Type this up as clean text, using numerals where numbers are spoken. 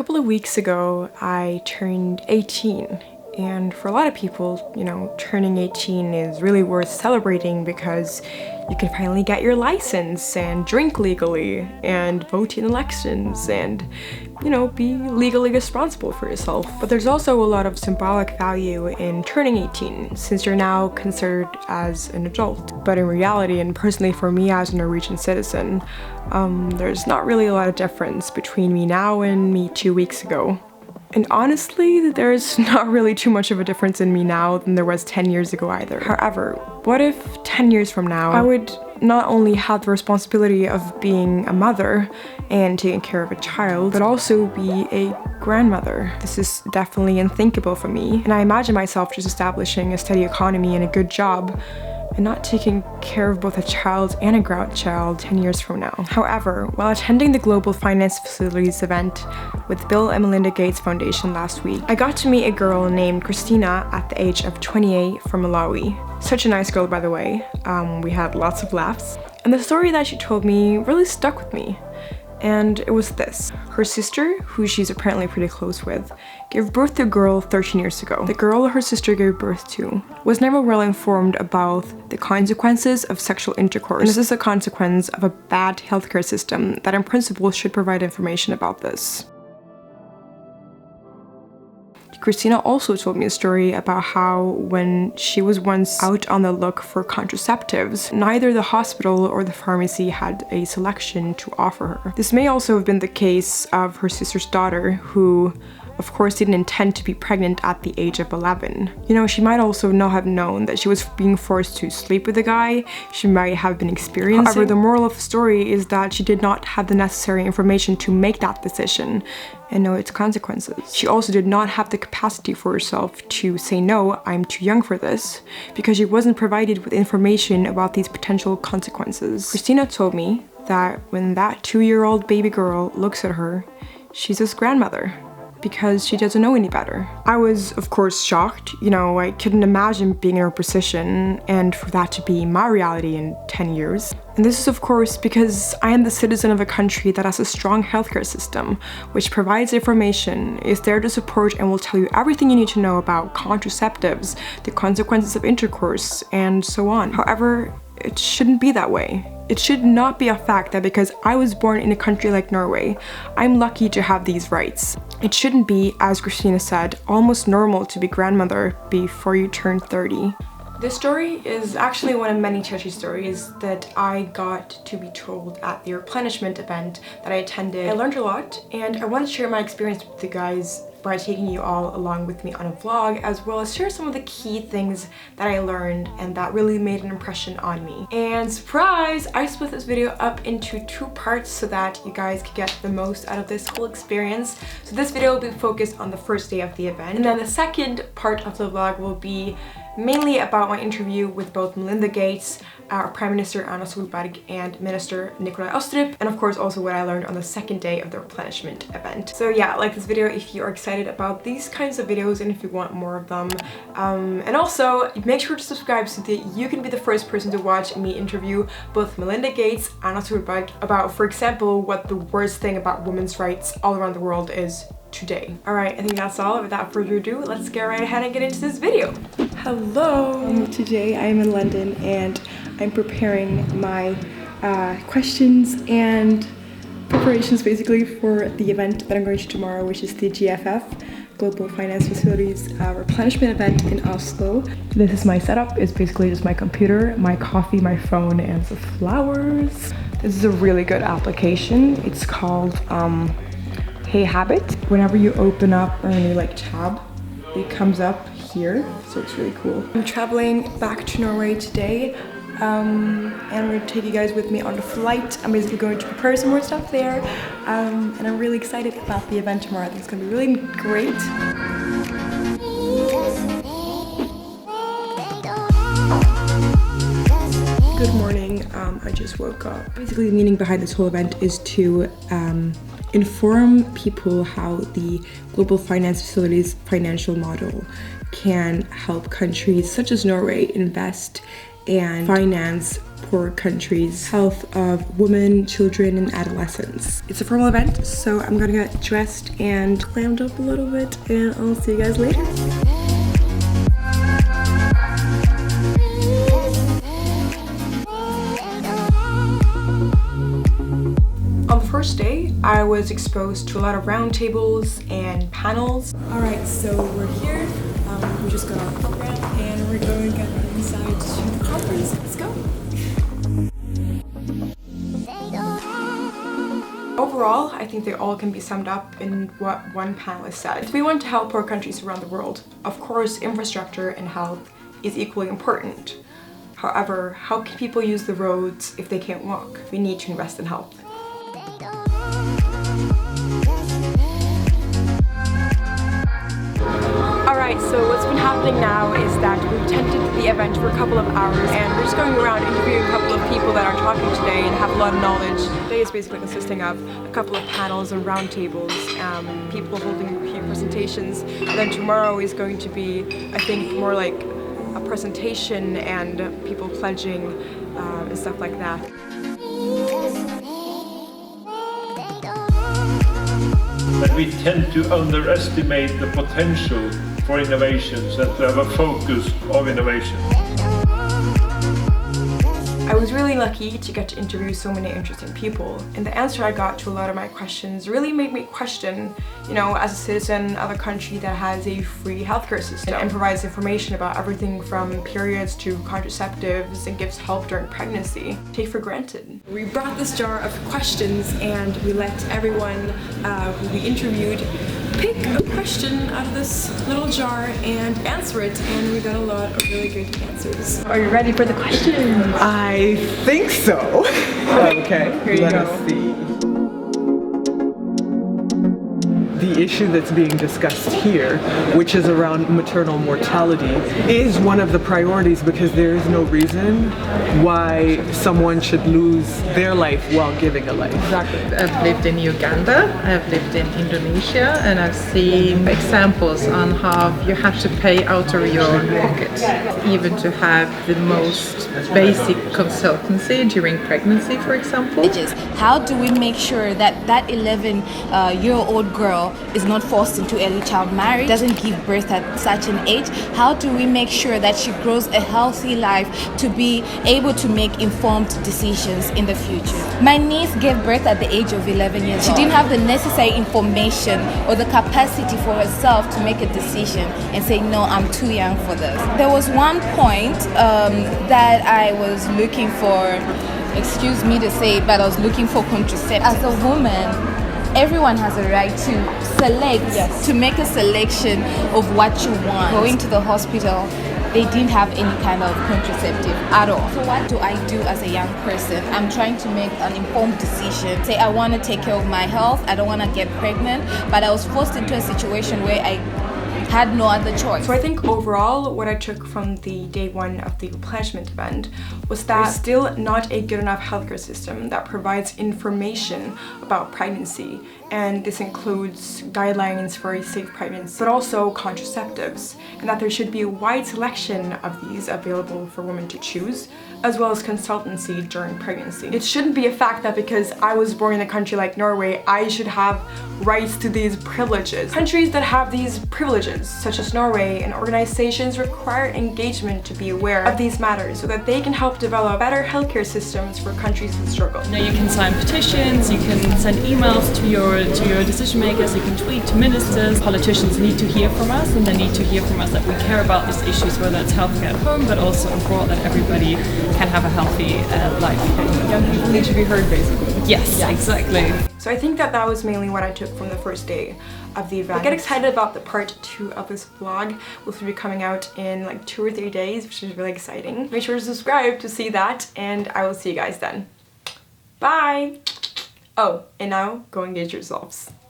couple of weeks ago, I turned 18. And for a lot of people, you know, turning 18 is really worth celebrating because you can finally get your license and drink legally and vote in elections and, you know, be legally responsible for yourself. But there's also a lot of symbolic value in turning 18 since you're now considered as an adult. But in reality, and personally for me as a Norwegian citizen, there's not really a lot of difference between me now and me 2 weeks ago. And honestly, there's not really too much of a difference in me now than there was 10 years ago either. However, what if 10 years from now, I would not only have the responsibility of being a mother and taking care of a child, but also be a grandmother? This is definitely unthinkable for me. And I imagine myself just establishing a steady economy and a good job, and not taking care of both a child and a grandchild 10 years from now. However, while attending the Global Finance Facilities event with Bill and Melinda Gates Foundation last week, I got to meet a girl named Christina at the age of 28 from Malawi. Such a nice girl, by the way. We had lots of laughs. And the story that she told me really stuck with me. And it was this. Her sister, who she's apparently pretty close with, gave birth to a girl 13 years ago. The girl her sister gave birth to was never well informed about the consequences of sexual intercourse. And this is a consequence of a bad healthcare system that in principle should provide information about this. Christina also told me a story about how when she was once out on the look for contraceptives, neither the hospital or the pharmacy had a selection to offer her. This may also have been the case of her sister's daughter, who of course didn't intend to be pregnant at the age of 11. You know, she might also not have known that she was being forced to sleep with a guy she might have been experiencing. However, the moral of the story is that she did not have the necessary information to make that decision and know its consequences. She also did not have the capacity for herself to say, no, I'm too young for this, because she wasn't provided with information about these potential consequences. Christina told me that when that 2-year-old baby girl looks at her, she's his grandmother, because she doesn't know any better. I was, of course, shocked. You know, I couldn't imagine being in her position and for that to be my reality in 10 years. And this is, of course, because I am the citizen of a country that has a strong healthcare system, which provides information, is there to support, and will tell you everything you need to know about contraceptives, the consequences of intercourse, and so on. However, it shouldn't be that way. It should not be a fact that because I was born in a country like Norway, I'm lucky to have these rights. It shouldn't be, as Christina said, almost normal to be grandmother before you turn 30. This story is actually one of many touchy stories that I got to be told at the Replenishment event that I attended. I learned a lot, and I want to share my experience with you guys by taking you all along with me on a vlog, as well as share some of the key things that I learned and that really made an impression on me. And surprise! I split this video up into 2 parts so that you guys could get the most out of this whole experience. So this video will be focused on the first day of the event, and then the second part of the vlog will be mainly about my interview with both Melinda Gates, our Prime Minister Erna Solberg, and Minister Nikolai Astrup, and of course also what I learned on the second day of the Replenishment event. So yeah, like this video if you are excited about these kinds of videos and if you want more of them. And also make sure to subscribe so that you can be the first person to watch me interview both Melinda Gates and Erna Solberg about, for example, what the worst thing about women's rights all around the world is today. Alright, I think that's all. Without further ado, let's get right ahead and get into this video. Hello! Today I'm in London and I'm preparing my questions and preparations basically for the event that I'm going to tomorrow, which is the GFF, Global Finance Facilities Replenishment event in Oslo. This is my setup. It's basically just my computer, my coffee, my phone, and some flowers. This is a really good application. It's called Hey Habit. Whenever you open up any tab, it comes up here, so it's really cool. I'm traveling back to Norway today, and I'm going to take you guys with me on the flight. I'm basically going to prepare some more stuff there, and I'm really excited about the event tomorrow. I think it's going to be really great. Good morning. I just woke up. Basically, the meaning behind this whole event is to inform people how the Global Finance Facilities financial model can help countries such as Norway invest and finance poor countries' health of women, children, and adolescents. It's a formal event, so I'm gonna get dressed and glammed up a little bit, and I'll see you guys later. On the first day, I was exposed to a lot of roundtables and panels. Alright, so we're here. We just got our program and we're going to get inside to the conference. Let's go. Overall, I think they all can be summed up in what one panelist said. If we want to help poor countries around the world, of course infrastructure and health is equally important. However, how can people use the roads if they can't walk? We need to invest in health. Alright, so what's been happening now is that we've attended the event for a couple of hours and we're just going around interviewing a couple of people that are talking today and have a lot of knowledge. Today is basically consisting of a couple of panels and roundtables, people holding a few presentations, and then tomorrow is going to be, I think, more like a presentation and people pledging and stuff like that. But we tend to underestimate the potential for innovations and to have a focus of innovation. I was really lucky to get to interview so many interesting people, and the answer I got to a lot of my questions really made me question, you know, as a citizen of a country that has a free healthcare system and provides information about everything from periods to contraceptives and gives help during pregnancy, take for granted. We brought this jar of questions and we let everyone who we interviewed pick a question out of this little jar and answer it, and we got a lot of really good answers. Are you ready for the questions? I think so. Okay, here you let go. us see. The issue that's being discussed here, which is around maternal mortality, is one of the priorities because there is no reason why someone should lose their life while giving a life. Exactly. I've lived in Uganda, I've lived in Indonesia, and I've seen examples on how you have to pay out of your own pocket, even to have the most basic consultancy during pregnancy, for example. How do we make sure that that 11-year-old girl is not forced into early child marriage, doesn't give birth at such an age? How do we make sure that she grows a healthy life to be able to make informed decisions in the future? My niece gave birth at the age of 11 years old. She didn't have the necessary information or the capacity for herself to make a decision and say, no, I'm too young for this. There was one point that I was looking for, excuse me to say, but I was looking for contraception. As a woman, everyone has a right to select, to make a selection of what you want. Going to the hospital, they didn't have any kind of contraceptive at all. So what do I do as a young person? I'm trying to make an informed decision. Say I want to take care of my health, I don't want to get pregnant, but I was forced into a situation where I had no other choice. So I think overall what I took from the day one of the Replenishment event was that there's still not a good enough healthcare system that provides information about pregnancy, and this includes guidelines for a safe pregnancy, but also contraceptives, and that there should be a wide selection of these available for women to choose, as well as consultancy during pregnancy. It shouldn't be a fact that because I was born in a country like Norway, I should have rights to these privileges. Countries that have these privileges, such as Norway, and organizations require engagement to be aware of these matters so that they can help develop better healthcare systems for countries in struggle. You know, you can sign petitions, you can send emails to your decision makers, you can tweet to ministers. Politicians need to hear from us, and they need to hear from us that we care about these issues, whether it's healthcare at home, but also abroad, that everybody can have a healthy life. Young people need to be heard, basically. Yes, exactly. So I think that that was mainly what I took from the first day of the event. Get excited about the part 2 of this vlog, which will be coming out in like 2 or 3 days, which is really exciting. Make sure to subscribe to see that, and I will see you guys then. Bye! Oh, and now go engage yourselves.